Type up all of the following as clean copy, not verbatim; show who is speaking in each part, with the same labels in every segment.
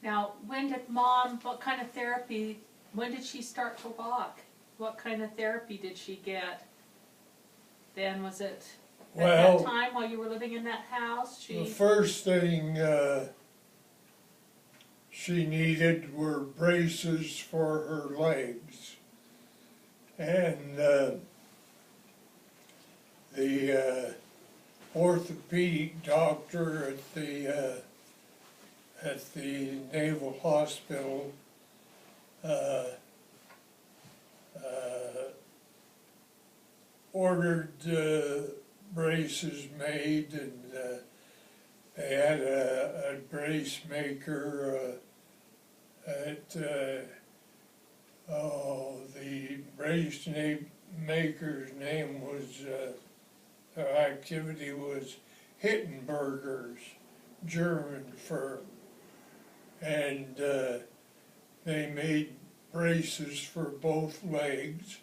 Speaker 1: Now, what kind of therapy, when did she start to walk? What kind of therapy did she get? Then was it at
Speaker 2: Well,
Speaker 1: that time while you were living in that house?
Speaker 2: the first thing she needed were braces for her legs. And the orthopedic doctor at the Naval Hospital ordered braces made, and they had a brace maker the brace maker's name was, their activity was Hittenberger's, German firm. And they made braces for both legs.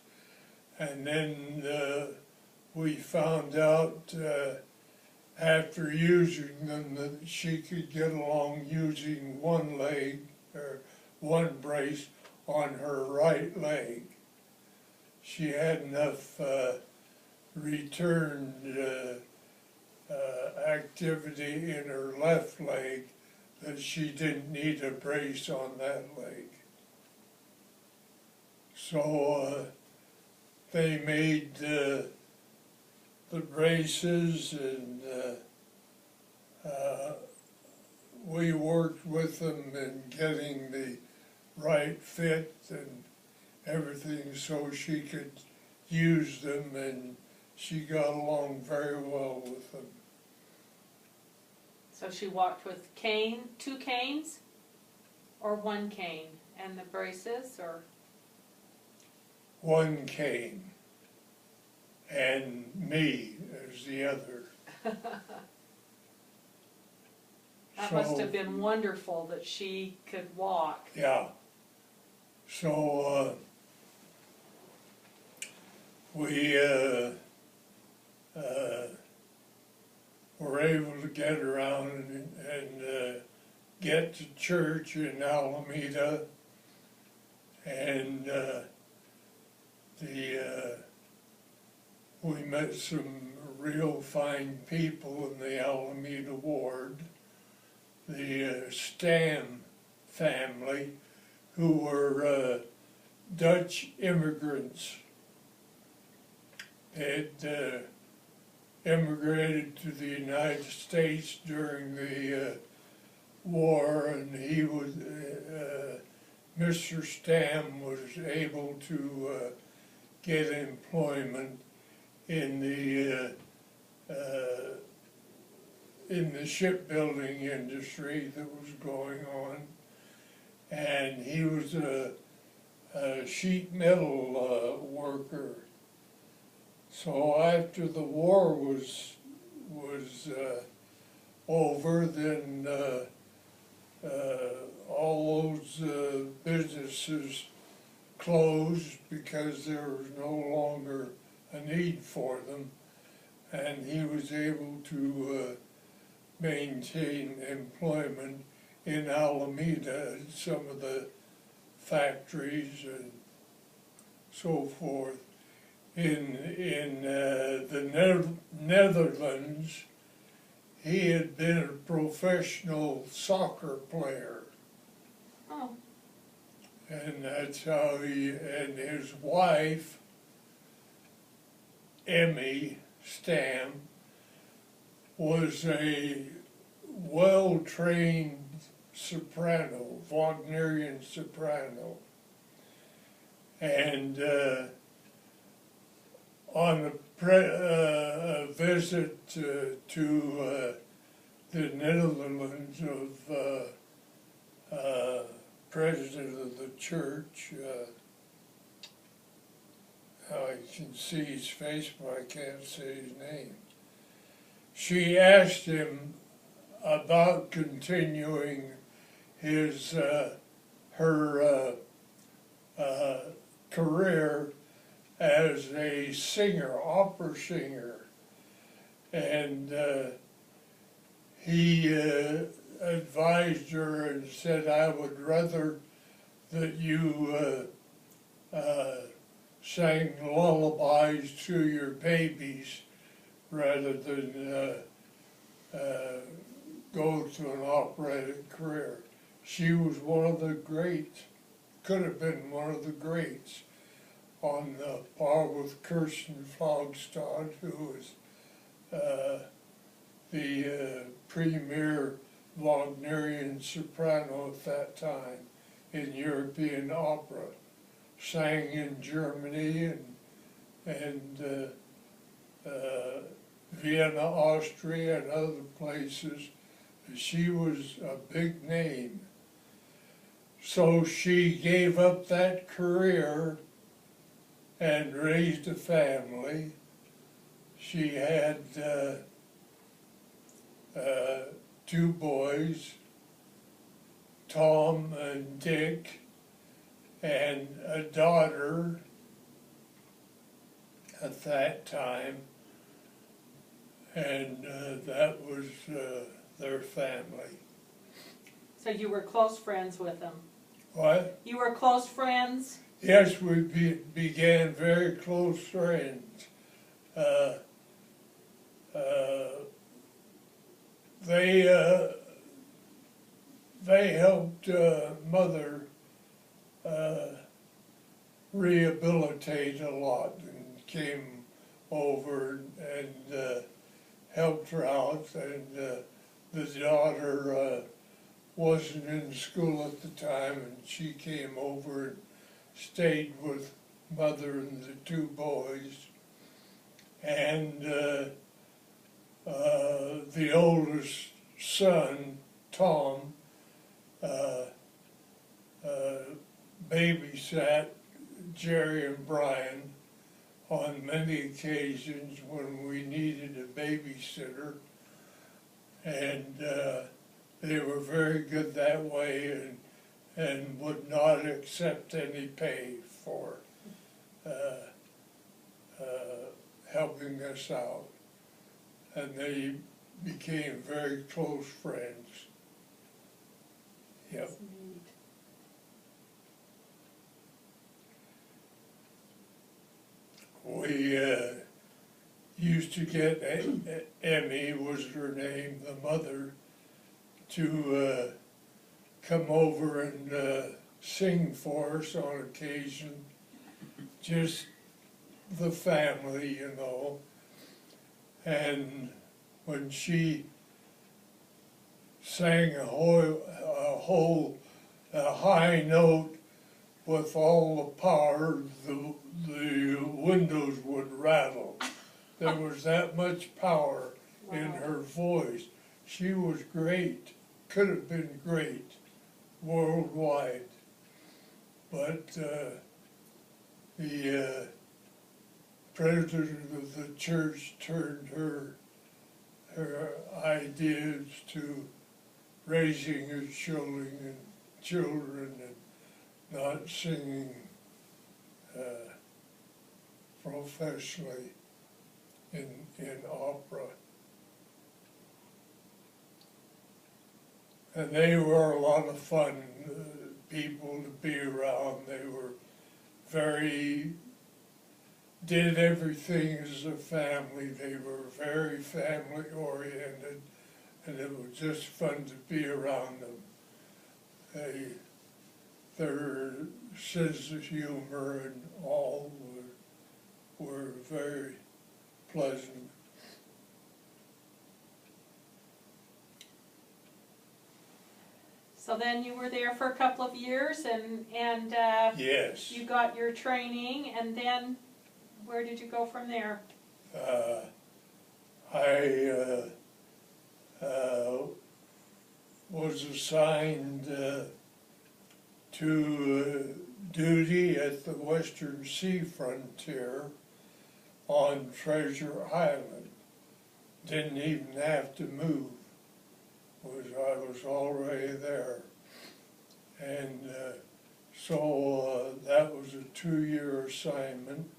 Speaker 2: And then we found out after using them that she could get along using one leg, or one brace on her right leg. She had enough returned activity in her left leg that she didn't need a brace on that leg. So they made the braces, and we worked with them in getting the right fit and everything so she could use them, and she got along very well with them.
Speaker 1: So she walked with two canes, or one cane, and the braces, or?
Speaker 2: One cane, and me as the other.
Speaker 1: That must have been wonderful that she could walk.
Speaker 2: Yeah. So we were able to get around and get to church in Alameda, and we met some real fine people in the Alameda ward. The Stam family, who were Dutch immigrants. They had immigrated to the United States during the war, and he was, Mr. Stam was able to get employment in the shipbuilding industry that was going on, and he was a sheet metal worker. So after the war was over, then all those businesses closed because there was no longer a need for them, and he was able to maintain employment in Alameda at some of the factories and so forth. In the Netherlands, he had been a professional soccer player.
Speaker 1: Oh.
Speaker 2: And that's how and his wife, Emmy Stam, was a well-trained soprano, Wagnerian soprano. And on a visit to the Netherlands of president of the church, I can see his face, but I can't say his name. She asked him about continuing his her career as a singer, opera singer, and he advised her and said, I would rather that you sang lullabies to your babies rather than go to an operatic career. She was one of the greats, could have been one of the greats, on par with Kirsten Flogstad, who was the premier Wagnerian soprano at that time in European opera, sang in Germany and Vienna, Austria, and other places. She was a big name. So she gave up that career and raised a family. She had two boys, Tom and Dick, and a daughter at that time, and that was their family.
Speaker 1: So you were close friends with them?
Speaker 2: What?
Speaker 1: You were close friends?
Speaker 2: Yes, we began very close friends. They helped Mother rehabilitate a lot and came over and helped her out. And the daughter wasn't in school at the time, and she came over and stayed with Mother and the two boys. And the oldest son, Tom, babysat Jerry and Brian on many occasions when we needed a babysitter, and they were very good that way and would not accept any pay for helping us out. And they became very close friends. Yep.
Speaker 1: That's neat.
Speaker 2: We used to get Emmy, was her name, the mother, to come over and sing for us on occasion, just the family, you know. And when she sang a high note with all the power, the windows would rattle. There was that much power in her voice. She was great, could have been great worldwide. But the president of the church turned her ideas to raising her children and not singing professionally in opera. And they were a lot of fun people to be around. They were did everything as a family. They were very family oriented, and it was just fun to be around them. Their sense of humor and all were very pleasant.
Speaker 1: So then you were there for a couple of years, and
Speaker 2: Yes.
Speaker 1: you got your training, and then where did you go from there?
Speaker 2: I was assigned to duty at the Western Sea Frontier on Treasure Island. Didn't even have to move. I was already there. And so that was a 2-year assignment,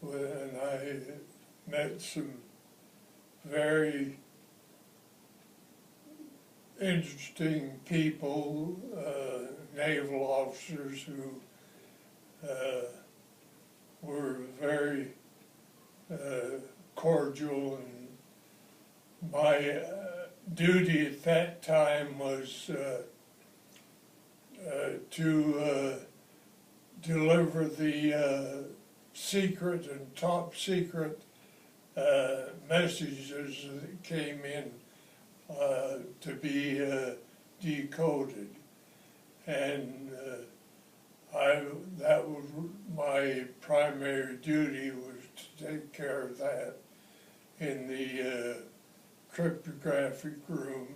Speaker 2: and I met some very interesting people, naval officers who were very cordial, and my duty at that time was to deliver the secret and top secret messages that came in to be decoded, and that was my primary duty, was to take care of that in the cryptographic room.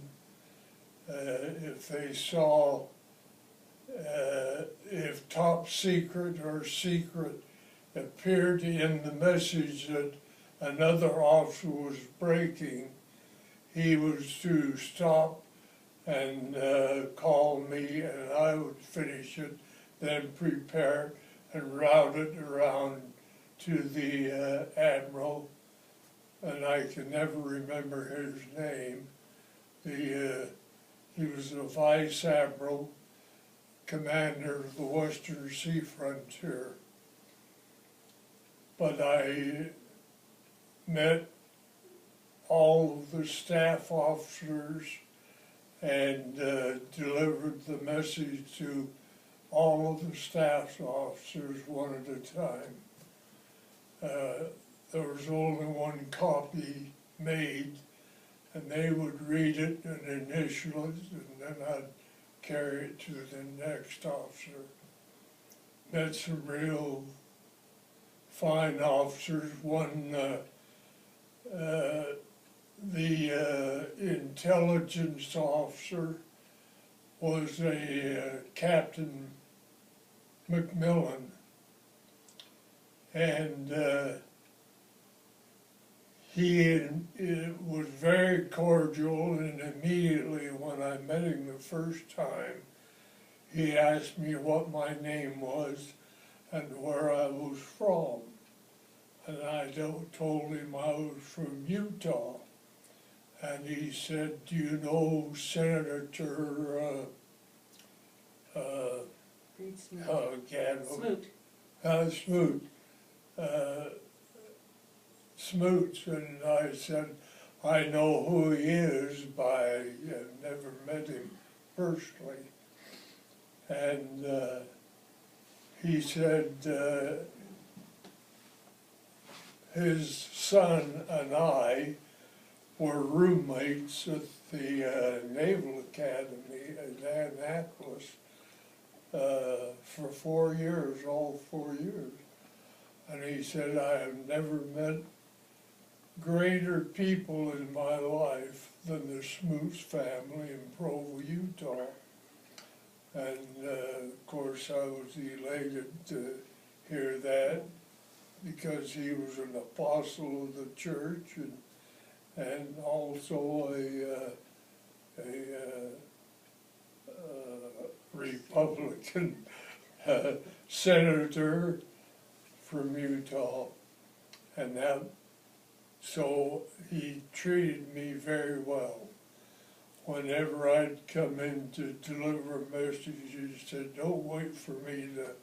Speaker 2: If they saw if top secret or secret appeared in the message that another officer was breaking, he was to stop and call me, and I would finish it, then prepare and route it around to the admiral, and I can never remember his name. He was the vice admiral, commander of the Western Sea Frontier. But I met all of the staff officers and delivered the message to all of the staff officers one at a time. There was only one copy made, and they would read it and initial it, and then I'd carry it to the next officer. Met some real fine officers. One, the intelligence officer was a Captain McMillan, and he was very cordial, and immediately when I met him the first time, he asked me what my name was and where I was from. And I told him I was from Utah. And he said, "Do you know Senator Smoot?" Smoots, and I said, "I know who he is, but I never met him personally." And he said his son and I were roommates at the Naval Academy at Annapolis for 4 years, all 4 years. And he said, "I have never met greater people in my life than the Smoots family in Provo, Utah." And of course I was elated to hear that, because he was an apostle of the church, and also a Republican senator from Utah, and that, so he treated me very well. Whenever I'd come in to deliver a message, he said, "Don't wait for me to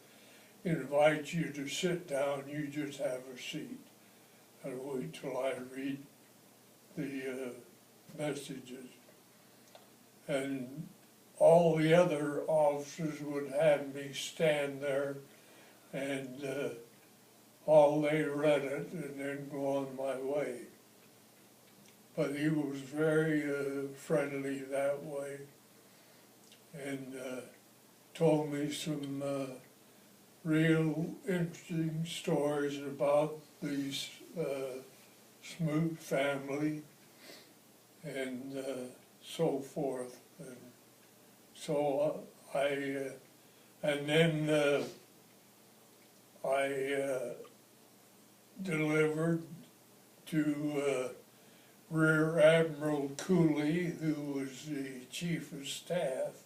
Speaker 2: invite you to sit down, you just have a seat, and wait till I read the messages." And all the other officers would have me stand there, and while they read it, and then go on my way. But he was very friendly that way, and told me some real interesting stories about the Smoot family and so forth. And so and then I delivered to Rear Admiral Cooley, who was the Chief of Staff,